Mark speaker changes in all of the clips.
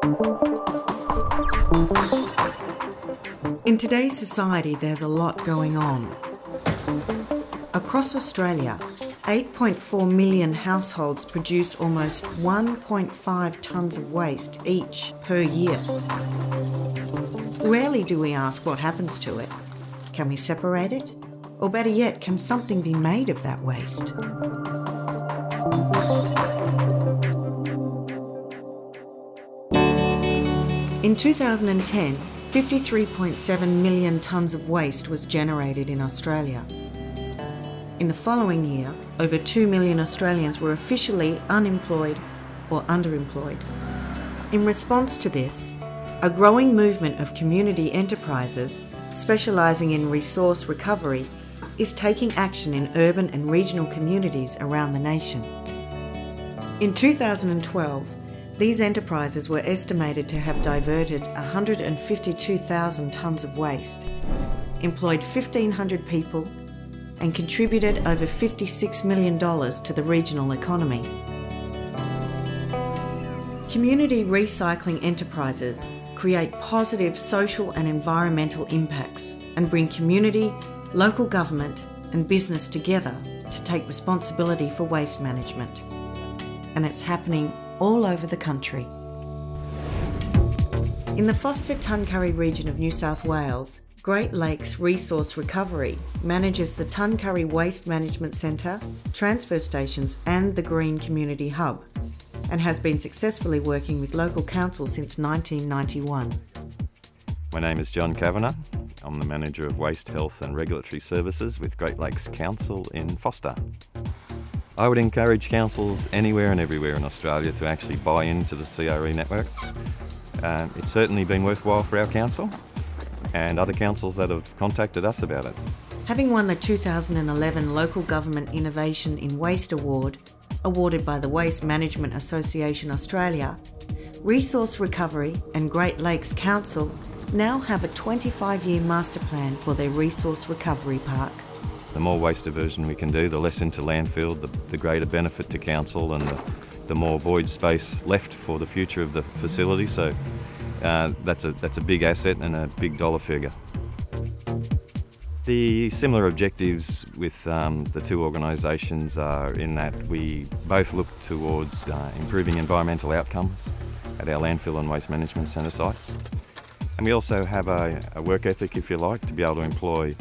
Speaker 1: In today's society, there's a lot going on. Across Australia, 8.4 million households produce almost 1.5 tonnes of waste each per year. Rarely do we ask what happens to it. Can we separate it? Or better yet, can something be made of that waste? In 2010, 53.7 million tonnes of waste was generated in Australia. In the following year, over 2 million Australians were officially unemployed or underemployed. In response to this, a growing movement of community enterprises specialising in resource recovery is taking action in urban and regional communities around the nation. In 2012, these enterprises were estimated to have diverted 152,000 tonnes of waste, employed 1,500 people, and contributed over $56 million to the regional economy. Community recycling enterprises create positive social and environmental impacts and bring community, local government and business together to take responsibility for waste management. And it's happening all over the country. In the Forster-Tuncurry region of New South Wales, Great Lakes Resource Recovery manages the Tuncurry Waste Management Centre, transfer stations and the Green Community Hub, and has been successfully working with local council since 1991.
Speaker 2: My name is John Kavanagh. I'm the Manager of Waste, Health and Regulatory Services with Great Lakes Council in Forster. I would encourage councils anywhere and everywhere in Australia to actually buy into the CRE network. It's certainly been worthwhile for our council and other councils that have contacted us about it.
Speaker 1: Having won the 2011 Local Government Innovation in Waste Award, awarded by the Waste Management Association Australia, Resource Recovery and Great Lakes Council now have a 25-year master plan for their resource recovery park.
Speaker 2: The more waste diversion we can do, the less into landfill, the greater benefit to council and the more void space left for the future of the facility. So that's a big asset and a big dollar figure. The similar objectives with the two organisations are in that we both look towards improving environmental outcomes at our landfill and waste management centre sites. And we also have a work ethic, if you like, to be able to employ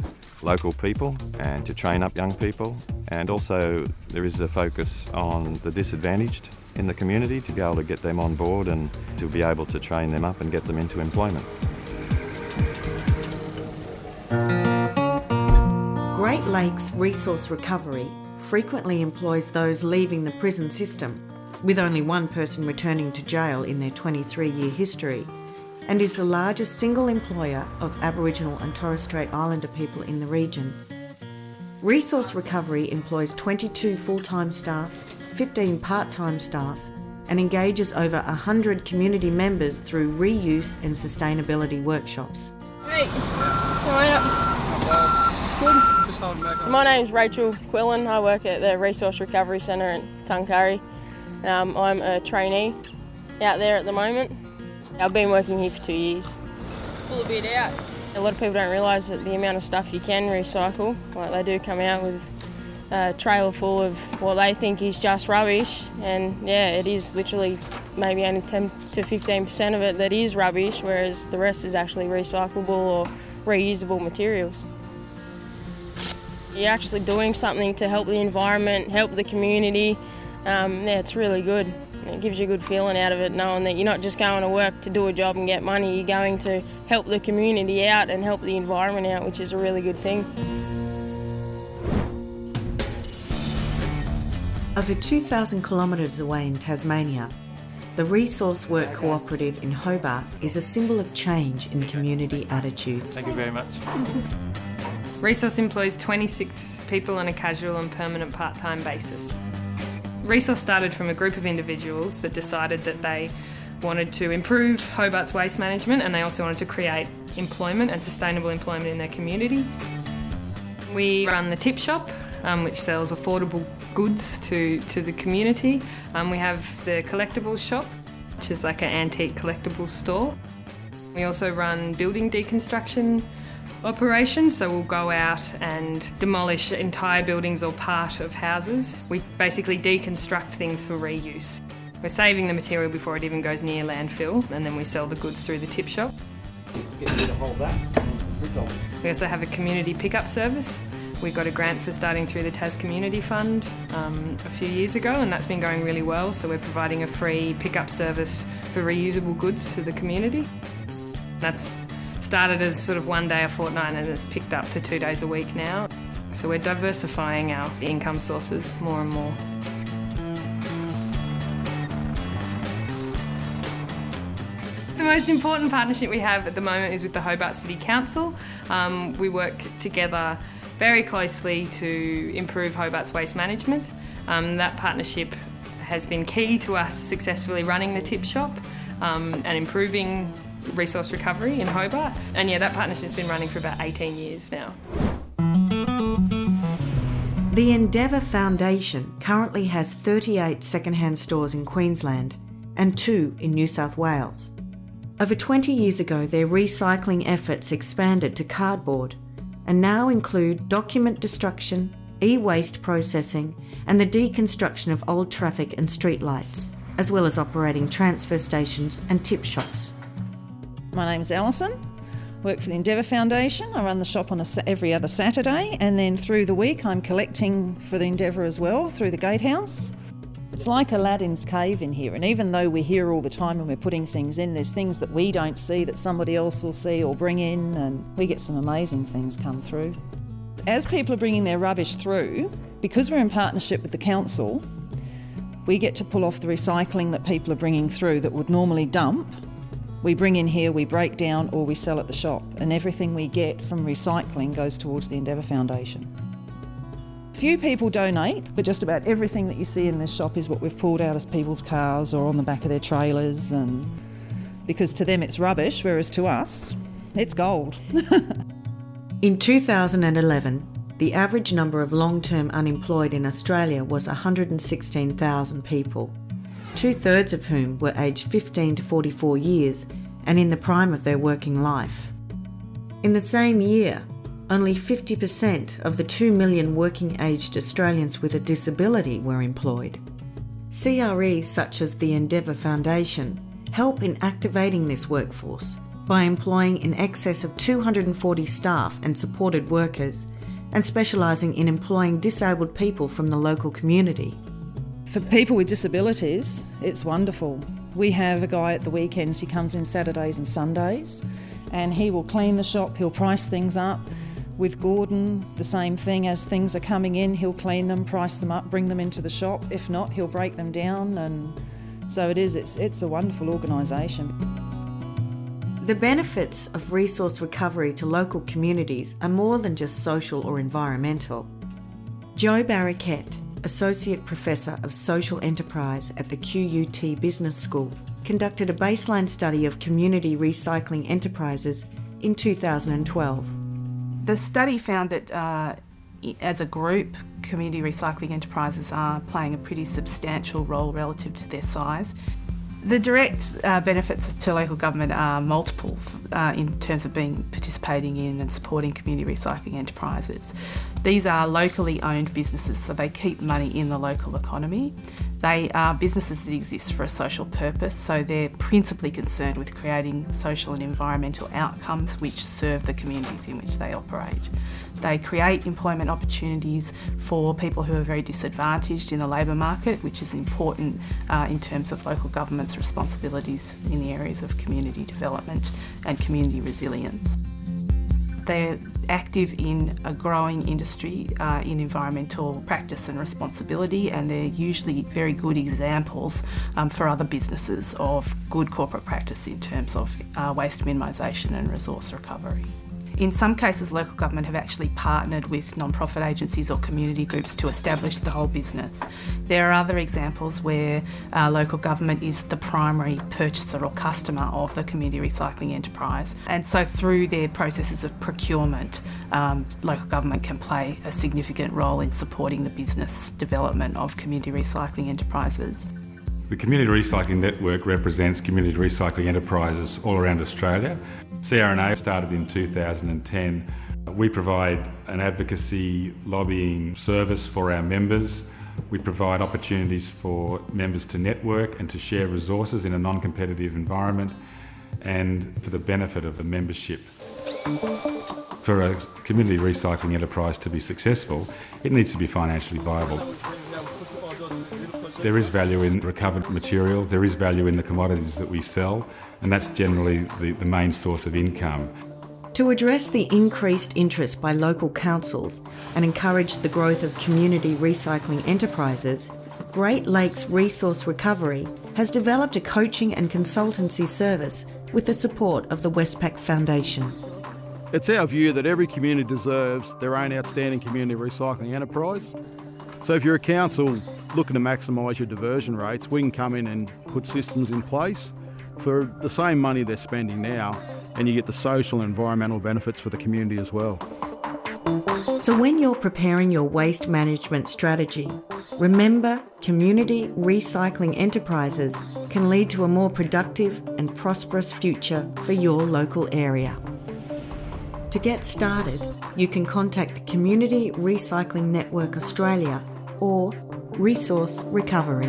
Speaker 2: local people and to train up young people. And also there is a focus on the disadvantaged in the community to be able to get them on board and to be able to train them up and get them into employment.
Speaker 1: Great Lakes Resource Recovery frequently employs those leaving the prison system, with only one person returning to jail in their 23-year history, and is the largest single employer of Aboriginal and Torres Strait Islander people in the region. Resource Recovery employs 22 full-time staff, 15 part-time staff, and engages over 100 community members through reuse and sustainability workshops.
Speaker 3: Hey, how are you? It's good. Just holding back on. My name's Rachel Quillen. I work at the Resource Recovery Centre at Tuncurry. I'm a trainee out there at the moment. I've been working here for 2 years. Pull a bit out. A lot of people don't realise that the amount of stuff you can recycle. Like, they do come out with a trailer full of what they think is just rubbish, and yeah, it is literally maybe only 10 to 15% of it that is rubbish, whereas the rest is actually recyclable or reusable materials. You're actually doing something to help the environment, help the community. Yeah, it's really good. It gives you a good feeling out of it, knowing that you're not just going to work to do a job and get money, you're going to help the community out and help the environment out, which is a really good thing.
Speaker 1: Over 2,000 kilometres away in Tasmania, the Resource Work Cooperative in Hobart is a symbol of change in community attitudes.
Speaker 4: Thank you very much. Resource employs 26 people on a casual and permanent part-time basis. Resource started from a group of individuals that decided that they wanted to improve Hobart's waste management, and they also wanted to create employment and sustainable employment in their community. We run the Tip Shop, which sells affordable goods to the community. We have the collectibles shop, which is like an antique collectibles store. We also run building deconstruction operations, so we'll go out and demolish entire buildings or part of houses. We basically deconstruct things for reuse. We're saving the material before it even goes near landfill, and then we sell the goods through the tip shop.
Speaker 5: Just get you to hold that.
Speaker 4: We also have a community pickup service. We got a grant for starting through the Tas Community Fund a few years ago, and that's been going really well. So we're providing a free pickup service for reusable goods to the community. That's started as sort of 1 day a fortnight and it's picked up to 2 days a week now. So we're diversifying our income sources more and more. The most important partnership we have at the moment is with the Hobart City Council. We work together very closely to improve Hobart's waste management. That partnership has been key to us successfully running the tip shop and improving resource recovery in Hobart. And yeah, that partnership's been running for about 18 years now.
Speaker 1: The Endeavour Foundation currently has 38 second-hand stores in Queensland and 2 in New South Wales. Over 20 years ago, their recycling efforts expanded to cardboard and now include document destruction, e-waste processing and the deconstruction of old traffic and street lights, as well as operating transfer stations and tip shops.
Speaker 6: My name's Alison. I work for the Endeavour Foundation. I run the shop on every other Saturday, and then through the week I'm collecting for the Endeavour as well through the gatehouse. It's like Aladdin's cave in here, and even though we're here all the time and we're putting things in, there's things that we don't see that somebody else will see or bring in, and we get some amazing things come through. As people are bringing their rubbish through, because we're in partnership with the council, we get to pull off the recycling that people are bringing through that would normally dump. We bring in here, we break down, or we sell at the shop, and everything we get from recycling goes towards the Endeavour Foundation. Few people donate, but just about everything that you see in this shop is what we've pulled out of people's cars or on the back of their trailers, and because to them it's rubbish, whereas to us, it's gold.
Speaker 1: In 2011, the average number of long-term unemployed in Australia was 116,000 people, 2/3 of whom were aged 15 to 44 years and in the prime of their working life. In the same year, only 50% of the 2 million working-aged Australians with a disability were employed. CREs such as the Endeavour Foundation help in activating this workforce by employing in excess of 240 staff and supported workers and specialising in employing disabled people from the local community.
Speaker 6: For people with disabilities, it's wonderful. We have a guy at the weekends, he comes in Saturdays and Sundays, and he will clean the shop, he'll price things up. With Gordon, the same thing, as things are coming in, he'll clean them, price them up, bring them into the shop. If not, he'll break them down, and so it's a wonderful organisation.
Speaker 1: The benefits of resource recovery to local communities are more than just social or environmental. Joe Barraquette, Associate Professor of Social Enterprise at the QUT Business School, conducted a baseline study of community recycling enterprises in 2012.
Speaker 7: The study found that as a group, community recycling enterprises are playing a pretty substantial role relative to their size. The direct benefits to local government are multiple in terms of participating in and supporting community recycling enterprises. These are locally owned businesses, so they keep money in the local economy. They are businesses that exist for a social purpose, so they're principally concerned with creating social and environmental outcomes which serve the communities in which they operate. They create employment opportunities for people who are very disadvantaged in the labour market, which is important in terms of local government's responsibilities in the areas of community development and community resilience. They're active in a growing industry in environmental practice and responsibility, and they're usually very good examples for other businesses of good corporate practice in terms of waste minimisation and resource recovery. In some cases, local government have actually partnered with non-profit agencies or community groups to establish the whole business. There are other examples where local government is the primary purchaser or customer of the community recycling enterprise. And so through their processes of procurement, local government can play a significant role in supporting the business development of community recycling enterprises.
Speaker 8: The Community Recycling Network represents community recycling enterprises all around Australia. CRNA started in 2010. We provide an advocacy lobbying service for our members. We provide opportunities for members to network and to share resources in a non-competitive environment and for the benefit of the membership. For a community recycling enterprise to be successful, it needs to be financially viable. There is value in recovered materials, there is value in the commodities that we sell, and that's generally the main source of income.
Speaker 1: To address the increased interest by local councils and encourage the growth of community recycling enterprises, Great Lakes Resource Recovery has developed a coaching and consultancy service with the support of the Westpac Foundation.
Speaker 9: It's our view that every community deserves their own outstanding community recycling enterprise. So if you're a council looking to maximise your diversion rates, we can come in and put systems in place for the same money they're spending now, and you get the social and environmental benefits for the community as well.
Speaker 1: So when you're preparing your waste management strategy, remember community recycling enterprises can lead to a more productive and prosperous future for your local area. To get started, you can contact the Community Recycling Network Australia or Resource Recovery.